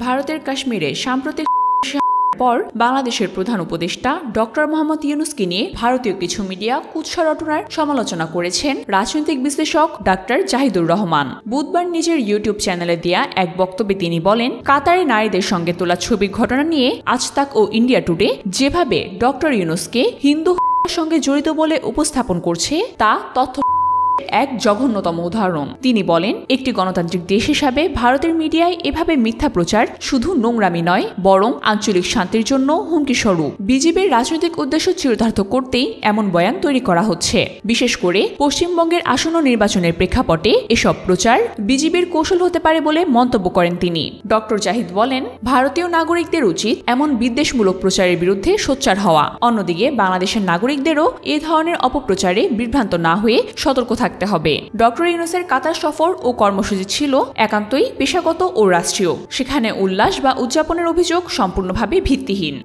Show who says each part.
Speaker 1: ভারতের কাশ্মীরে সাম্প্রতিক পর বাংলাদেশের প্রধান উপদেষ্টা ডক্টর মোহাম্মদ ইউনূসকে নিয়ে ভারতীয় কিছু মিডিয়া কুৎসা রটনার সমালোচনা করেছেন রাজনৈতিক বিশ্লেষক ডাক্তার জাহিদুর রহমান। বুধবার নিজের ইউটিউব চ্যানেলে দেয়া এক বক্তব্যে তিনি বলেন, কাতারে নারীদের সঙ্গে তোলা ছবির ঘটনা নিয়ে আজ তাক ও ইন্ডিয়া টুডে যেভাবে ডক্টর ইউনূসকে হিন্দু সঙ্গে জড়িত বলে উপস্থাপন করছে তা তথ্য এক জঘন্যতম উদাহরণ। তিনি বলেন, একটি গণতান্ত্রিক দেশ হিসাবে ভারতের মিডিয়ায় এভাবে মিথ্যা প্রচার শুধু নোংরামি নয়, বরং আঞ্চলিক শান্তির জন্য হুমকি স্বরূপ। বিজেপির রাজনৈতিক উদ্দেশ্য চরিতার্থ করতেই এমন বয়ান তৈরি করা হচ্ছে। বিশেষ করে পশ্চিমবঙ্গের আসন্ন নির্বাচনের প্রেক্ষাপটে এসব প্রচার বিজেপির কৌশল হতে পারে বলে মন্তব্য করেন তিনি। ডক্টর জাহিদ বলেন, ভারতীয় নাগরিকদের উচিত এমন বিদ্বেষমূলক প্রচারের বিরুদ্ধে সোচ্চার হওয়া। অন্যদিকে বাংলাদেশের নাগরিকদেরও এ ধরনের অপপ্রচারে বিভ্রান্ত না হয়ে সতর্ক থাকতে হবে। ডক্টর ইউনূসের কাতার সফর ও কর্মসূচি ছিল একান্তই পেশাগত ও রাষ্ট্রীয়। সেখানে উল্লাস বা উদযাপনের অভিযোগ সম্পূর্ণভাবে ভিত্তিহীন।